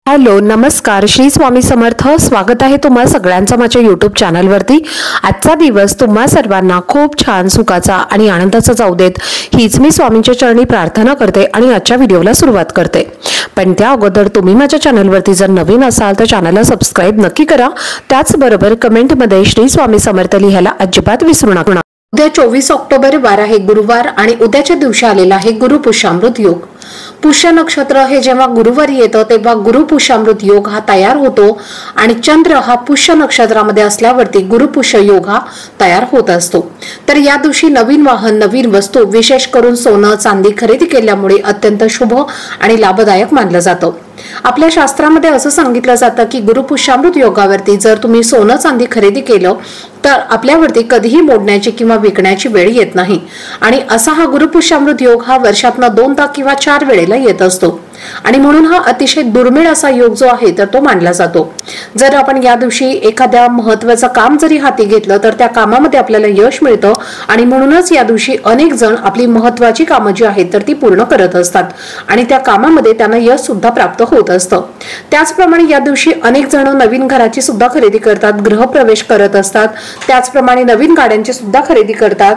Hello नमस्कार श्री स्वामी समर्थ। स्वागत आहे तुम्हा सगळ्यांचं माझ्या YouTube चॅनलवरती। आजचा दिवस तुम्हा सर्वांना खूप छान सुखाचा आणि आनंदाचा जाऊ देत हीच मी स्वामींच्या चरणी प्रार्थना करते आणि आजच्या व्हिडिओला सुरुवात करते। पण त्या अगोदर तुम्ही माझ्या चॅनलवरती जर नवीन असाल तर चॅनलला सबस्क्राइब नक्की करा। त्याचबरोबर कमेंटमध्ये श्री स्वामी समर्थ लिहायला अजिबात विसरू नका। उद्या 24 ऑक्टोबर वार आहे गुरुवार आणि उद्याच्या दिवशी आलेला आहे गुरु पुष्यामृत योग। पुष्य नक्षत्र हे जेव्हा गुरुवारी येतं तेव्हा गुरु पुष्यामृत योग हा तयार होतो आणि चंद्र हा पुष्य नक्षत्रामध्ये असल्यावरती गुरु पुष्य योग हा तयार होत असतो। तर या दिवशी नवीन वाहन नवीन वस्तू विशेष करून सोनं चांदी खरेदी केल्यामुळे अत्यंत शुभ आणि लाभदायक मानलं जातं। आपल्या शास्त्रामध्ये असं सांगितलं जातं की गुरु पुष्यामृत योगावरती जर तुम्ही सोनं चांदी खरेदी केलं तर आपल्यावरती कधीही मोडण्याची किंवा विकण्याची वेळ येत नाही आणि असा हा गुरु पुष्यामृत योग हा वर्षातनं 2दा किंवा 4 वेळेला येत असतो आणि म्हणून हा अतिशय दुर्मिळ असा योग जो आहे तर तो मानला जातो। जर आपण या दिवशी एखाद्या महत्त्वाचं काम जरी हाती घेतलं तर त्या कामामध्ये आपल्याला यश मिळतं आणि म्हणूनच या दिवशी अनेक जण आपली महत्त्वाची कामं जी आहेत तर ती पूर्ण करत असतात आणि त्या कामामध्ये त्यांना यश सुद्धा प्राप्त होत असतं। त्याचप्रमाणे या दिवशी अनेक जण नवीन घराची सुद्धा खरेदी करतात, गृहप्रवेश करत असतात, त्याचप्रमाणे नवीन गाड्यांची सुद्धा खरेदी करतात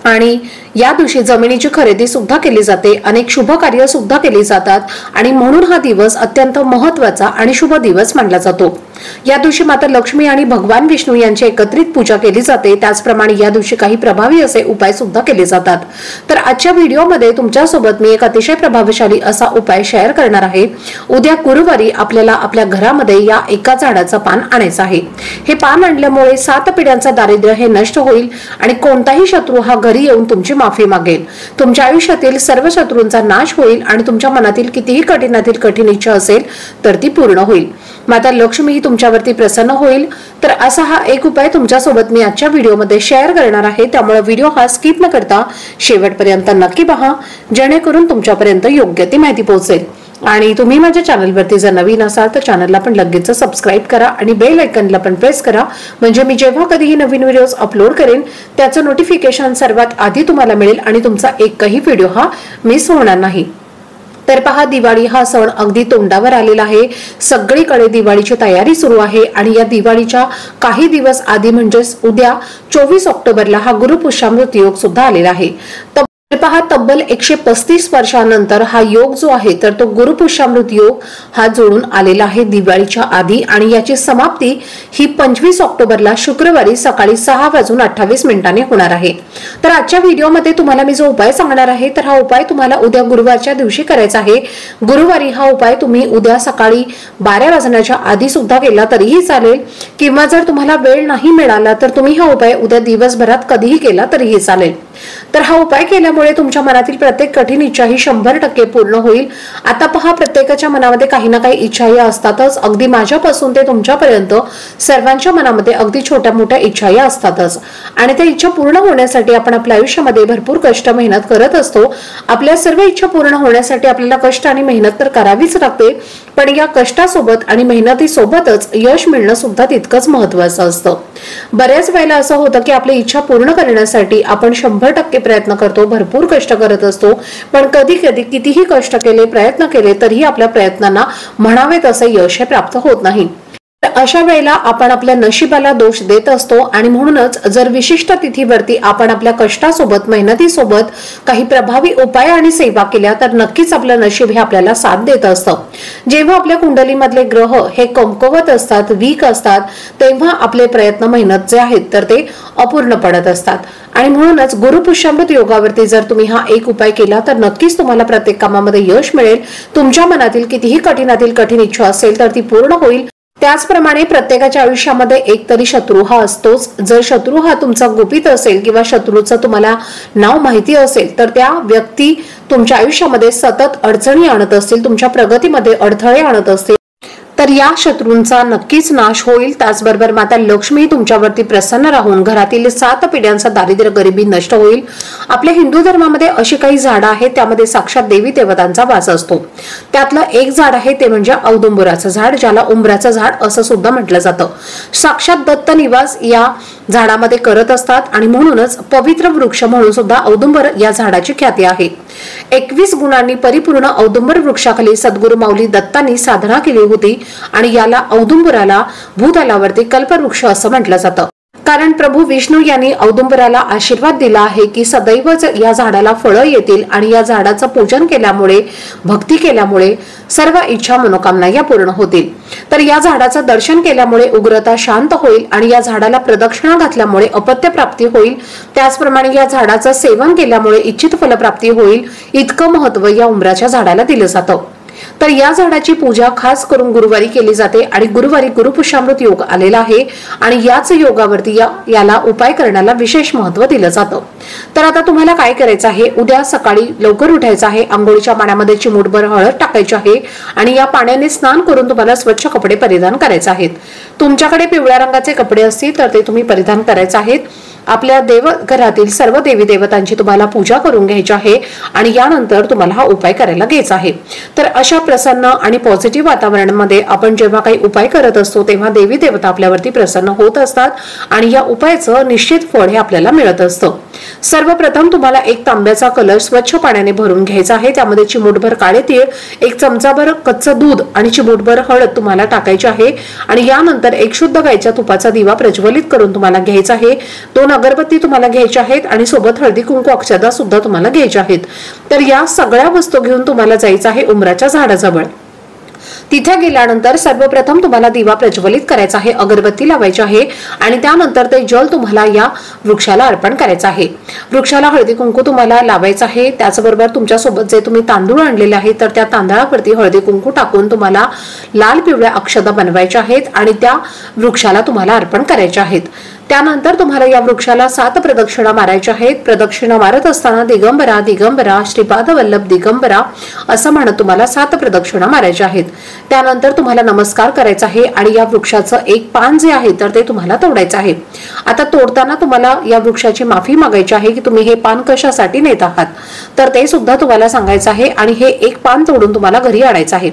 आणि या दिवशी जमिनीची खरेदी सुद्धा केली जाते, अनेक शुभ कार्य सुद्धा केली जातात आणि म्हणून हा दिवस अत्यंत महत्त्वाचा आणि शुभ दिवस मानला जातो। या दिवशी माता लक्ष्मी आणि भगवान विष्णू यांची एकत्रित पूजा केली जाते। त्याचप्रमाणे या दिवशी काही प्रभावी असे उपाय सुद्धा केले जातात। तर आजच्या व्हिडिओमध्ये तुमच्यासोबत मी एक अतिशय प्रभावशाली असा उपाय शेअर करणार आहे। उद्या गुरुवारी आपल्याला आपल्या घरामध्ये या एका झाडाचं पान आणायचं आहे। हे पान आणल्यामुळे 7 पिढ्यांचं दारिद्र्य हे नष्ट होईल आणि कोणताही शत्रू हा घरी येऊन तुमची माफी मागेल। तुमच्या आयुष्यातील सर्व शत्रूंचा नाश होईल आणि तुमच्या मनातील कितीही कठीणातील कठीण इच्छा असेल तर ती पूर्ण होईल। माता लक्ष्मी ही तुमच्यावरती प्रसन्न होईल। तर असा हा एक उपाय तुमच्यासोबत मी आजच्या व्हिडिओमध्ये शेअर करणार आहे, त्यामुळे व्हिडिओ हा स्किप न करता शेवटपर्यंत नक्की पहा जेणेकरून तुमच्यापर्यंत योग्य ती माहिती पोहोचेल। आणि तुम्ही माझ्या चॅनलवरती जर नवीन असाल तर चॅनलला पण लगेच सबस्क्राइब करा आणि बेल आयकॉनला पण प्रेस करा, म्हणजे मी जेव्हा कधीही नवीन व्हिडिओज अपलोड करेन त्याचं नोटिफिकेशन सर्वात आधी तुम्हाला मिळेल आणि तुमचा एकही व्हिडिओ हा मिस होणार नाही। तर पहा, दिवाळी हा सण अगदी तोंडावर आलेला आहे। सगळीकडे दिवाळीची तयारी सुरू आहे आणि या दिवाळीच्या काही दिवस आधी म्हणजेच उद्या 24 ऑक्टोबरला हा गुरु पुष्यामृत योग सुद्धा आलेला आहे। पहा, तब्बल 135 वर्षानंतर हा योग जो आहे तर तो गुरु पुष्यामृत योग हा जोडून आलेला आहे दिवाळीच्या आधी आणि याची समाप्ती ही 25 ऑक्टोबरला शुक्रवारी सकाळी 6:28 होणार आहे। तर आजच्या व्हिडिओमध्ये तुम्हाला मी जो उपाय सांगणार आहे तर हा उपाय तुम्हाला उद्या गुरुवारच्या दिवशी करायचा आहे। गुरुवारी हा उपाय तुम्ही उद्या सकाळी 12 वाजण्याच्या आधी सुद्धा केला तरीही चालेल किंवा जर तुम्हाला वेळ नाही मिळाला तर तुम्ही हा उपाय उद्या दिवसभरात कधीही केला तरीही चालेल। तर हा उपाय केल्यामुळे तुमच्या मनातील प्रत्येक कठीण इच्छा ही 100% पूर्ण होईल। आता पहा, प्रत्येकाच्या मनामध्ये काही ना काही इच्छाही असतातच, अगदी माझ्यापासून ते तुमच्यापर्यंत सर्वांच्या मनामध्ये अगदी छोट्या मोठ्या इच्छाही असतातच आणि त्या इच्छा पूर्ण होण्यासाठी आपण आपल्या आयुष्यामध्ये भरपूर कष्ट मेहनत करत असतो। आपल्या सर्व इच्छा पूर्ण होण्यासाठी आपल्याला कष्ट आणि मेहनत तर करावीच लागते, पण या कष्टासोबत आणि मेहनतीसोबतच यश मिळणं सुद्धा तितकंच महत्त्वाचं असतं। बऱ्याच वेळेला असं होतं की आपली इच्छा पूर्ण करण्यासाठी आपण 100% प्रयत्न करतो, भरपूर कष्ट करत असतो, पण कधी कधी कितीही कष्ट केले प्रयत्न केले तरीही आपल्या प्रयत्नांना म्हणावे तसे यश हे प्राप्त होत नाही। अशा वेळेला आपण आपल्या नशिबाला दोष देत असतो आणि म्हणूनच जर विशिष्ट तिथीवरती आपण आपल्या कष्टासोबत मेहनतीसोबत काही प्रभावी उपाय आणि सेवा केल्या तर नक्कीच आपलं नशीब हे आपल्याला साथ देत असतं। जेव्हा आपल्या कुंडलीमधले ग्रह हे कमकुवत असतात, वीक असतात, तेव्हा आपले प्रयत्न मेहनत जे आहेत तर ते अपूर्ण पडत असतात आणि म्हणूनच गुरु पुष्यामृत योगावरती जर तुम्ही हा एक उपाय केला तर नक्कीच तुम्हाला प्रत्येक कामामध्ये यश मिळेल। तुमच्या मनातील कितीही कठीणातील कठीण इच्छा असेल तर ती पूर्ण होईल। त्याचप्रमाणे प्रत्येकाच्या आयुष्यामध्ये एक तरी शत्रू हा असतोच। जर शत्रू हा तुमचा गुपित असेल किंवा शत्रूचं तुम्हाला नाव माहिती असेल तर त्या व्यक्ती तुमच्या आयुष्यामध्ये सतत अडचणी आणत असतील, तुमच्या प्रगतीमध्ये अडथळे आणत असतील तर या शत्रूंचा नक्कीच नाश होईल। त्याचबरोबर माता लक्ष्मी तुमच्यावरती प्रसन्न राहून घरातील 7 पिढ्यांचा दारिद्र्य गरिबी नष्ट होईल। आपल्या हिंदू धर्मामध्ये अशी काही झाडं आहेत त्यामध्ये साक्षात देवी देवतांचा वास असतो। त्यातलं एक झाड आहे ते म्हणजे औदुंबराचं झाड, ज्याला उंबराचं झाड असं सुद्धा म्हटलं जातं। साक्षात दत्त निवास या झाडामध्ये करत असतात आणि म्हणूनच पवित्र वृक्ष म्हणून सुद्धा औदुंबर या झाडाची ख्याती आहे। 21 गुणांनी परिपूर्ण औदुंबर वृक्षाखाली सद्गुरू माऊली दत्तांनी साधना केली होती आणि याला औदुंबराला भूतलावरती कल्पवृक्ष असं म्हटलं जातं। कारण प्रभू विष्णू यांनी औदुंबराला आशीर्वाद दिला आहे की सदैवच या झाडाला फळं येतील आणि या झाडाचं पूजन केल्यामुळे, भक्ती केल्यामुळे सर्व इच्छा मनोकामना या पूर्ण होतील। तर या झाडाचं दर्शन केल्यामुळे उग्रता शांत होईल आणि या झाडाला प्रदक्षिणा घातल्यामुळे अपत्य प्राप्ती होईल। त्याचप्रमाणे या झाडाचं सेवन केल्यामुळे इच्छित फलप्राप्ती होईल। इतकं महत्व या उंबराच्या झाडाला दिलं जातं। तर या झाडाची पूजा खास करून गुरुवारी केली जाते आणि गुरुवारी गुरुपुष्यामृत योग आलेला आहे आणि याच योगावरती याला उपाय करण्याला विशेष महत्व दिलं जातं। तर आता तुम्हाला काय करायचं आहे, उद्या सकाळी लवकर उठायचं आहे, आंघोळीच्या पाण्यामध्ये चिमूटभर हळद टाकायची आहे आणि या पाण्याने स्नान करून तुम्हाला स्वच्छ कपडे परिधान करायचे आहेत। तुमच्याकडे पिवळ्या रंगाचे कपडे असतील तर ते तुम्ही परिधान करायचे आहेत। आपल्या देवघरातील सर्व देवी देवतांची तुम्हाला पूजा करून घ्यायची आहे आणि यानंतर तुम्हाला हा उपाय करायला घ्यायचा आहे। तर अशा प्रसन्न आणि पॉझिटिव्ह वातावरणामध्ये आपण जेव्हा काही उपाय करत असतो तेव्हा देवी देवता आपल्यावरती प्रसन्न होत असतात आणि या उपायाचं निश्चित फळ हे आपल्याला मिळत असतं। सर्वप्रथम तुम्हाला एक तांब्याचा कलश स्वच्छ पाण्याने भरून घ्यायचा आहे। त्यामध्ये चिमूटभर काळे तीळ, एक चमचाभर कच्चं दूध आणि चिमूटभर हळद तुम्हाला टाकायची आहे आणि यानंतर एक शुद्ध गायच्या तुपाचा दिवा प्रज्वलित करून तुम्हाला घ्यायचा आहे। 2 अगरबत्ती तुम्हाला घ्यायच्या आहेत आणि सोबत हळदी कुंकू अक्षदा सुद्धा तुम्हाला घ्यायच्या आहेत। तर या सगळ्या वस्तू घेऊन तुम्हाला जायचं आहे उंबराच्या झाडाजवळ। तिथे गेल्यानंतर सर्वप्रथम तुम्हाला दिवा प्रज्वलित करायचा आहे, अगरबत्ती लावायची आहे आणि त्यानंतर ते जल तुम्हाला या वृक्षाला अर्पण करायचं आहे। वृक्षाला हळदी कुंकू तुम्हाला लावायचं आहे। त्याचबरोबर तुमच्या सोबत जे तुम्ही तांदूळ आणलेले आहेत तर त्या तांदळावरती हळदी कुंकू टाकून तुम्हाला लाल पिवळ्या अक्षता बनवायच्या आहेत आणि त्या वृक्षाला तुम्हाला अर्पण करायच्या आहेत। त्यानंतर तुम्हाला या वृक्षाला 7 प्रदक्षिणा मारायच्या आहेत। प्रदक्षिणा मारत असताना दिगंबरा दिगंबरा श्रीपाद वल्लभ दिगंबरा असं म्हणत तुम्हाला 7 प्रदक्षिणा मारायच्या आहेत। त्यानंतर तुम्हाला नमस्कार करायचा आहे आणि या वृक्षाचं एक पान जे आहे तर ते तुम्हाला तोडायचं आहे। आता तोडताना तुम्हाला या वृक्षाची माफी मागायची आहे की तुम्ही हे पान कशासाठी नेत आहात तर ते सुद्धा तुम्हाला सांगायचं आहे आणि हे एक पान तोडून तुम्हाला घरी आणायचं आहे।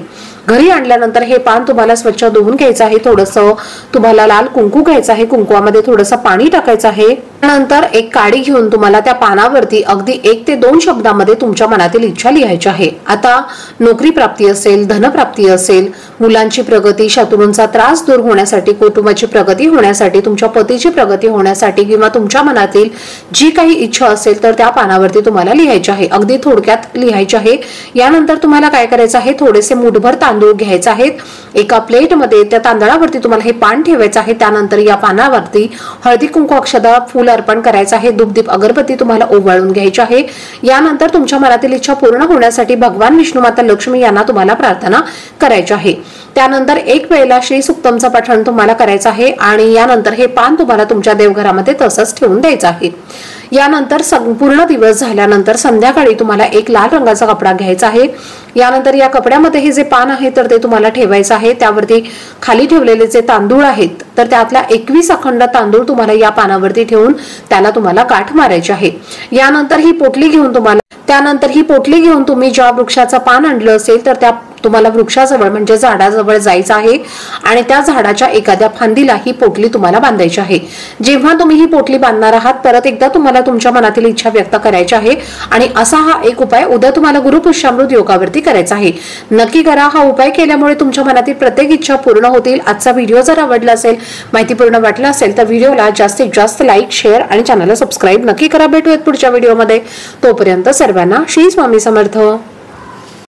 घरी आणल्यानंतर हे पान तुम्हाला स्वच्छ धुवून घ्यायचं आहे। थोडंसं तुम्हाला लाल कुंकू घ्यायचं आहे, कुंकवामध्ये थोडंसं पाणी टाकायचं आहे। नंतर एक काडी घेऊन तुम्हाला त्या पानावरती अगदी 1 ते 2 शब्दामध्ये तुमच्या मनातील इच्छा लिहायची आहे। आता नोकरी प्राप्ती असेल, धनप्राप्ती असेल, मुलांची प्रगती, शत्रूंचा त्रास दूर होण्यासाठी, कुटुंबाची प्रगती होण्यासाठी, तुमच्या पतीची प्रगती होण्यासाठी किंवा तुमच्या मनातील जी काही इच्छा असेल तर त्या पानावरती तुम्हाला लिहायची आहे। अगदी थोडक्यात लिहायची आहे। यानंतर तुम्हाला काय करायचं आहे, थोडेसे मुठभर तांदूळ घ्यायचे आहेत। एका प्लेटमध्ये त्या तांदळावरती तुम्हाला हे पान ठेवायचं आहे। त्यानंतर या पानावरती हळदी कुंकू अक्षदा फूल अर्पण करायचं आहे। धूपदीप अगरबत्ती तुम्हाला ओवाळून घ्यायची आहे। यानंतर तुमच्या मनातील इच्छा पूर्ण होण्यासाठी भगवान विष्णू माता लक्ष्मी यांना तुम्हाला प्रार्थना करायची आहे। त्यानंतर एक वेळेला श्री सुक्तमचा पठण तुम्हाला करायचं आहे आणि यानंतर हे पान तुम्हाला तुमच्या देवघरामध्ये तसंच ठेवून द्यायचं आहे। यानंतर संपूर्ण दिवस झाल्यानंतर संध्याकाळी तुम्हाला एक लाल रंगाचा कपडा घ्यायचा आहे। यानंतर या कपड्यामध्ये हे जे पान आहे तर ते तुम्हाला ठेवायचं आहे। त्यावरती खाली ठेवलेले जे तांदूळ आहेत तर त्यातला 21 अखंड तांदूळ तुम्हाला या पानावरती ठेवून त्याला तुम्हाला गाठ मारायची आहे। यानंतर ही पोटली घेऊन तुम्ही ज्या वृक्षाचं पान आणलं असेल तर त्या तुम्हाला वृक्षाजवळ म्हणजे झाडाजवळ जायचं आहे आणि त्या झाडाच्या एखाद्या फांदीला ही पोटली तुम्हाला बांधायची आहे। जेव्हा तुम्ही ही पोटली बांधणार आहात परत एकदा तुम्हाला तुमच्या मनातील इच्छा व्यक्त करायची आहे आणि असा हा एक उपाय उद्या तुम्हाला गुरुपुष्यामृत योगावरती करायचा आहे। नक्की करा। हा उपाय केल्यामुळे तुमच्या मनातील प्रत्येक इच्छा पूर्ण होतील। आजचा व्हिडिओ जर आवडला असेल, माहितीपूर्ण वाटला असेल तर व्हिडिओला जास्तीत जास्त लाईक, शेअर आणि चॅनलला सबस्क्राईब नक्की करा। भेटूयात पुढच्या व्हिडिओमध्ये। तोपर्यंत सर्वांना श्री स्वामी समर्थ।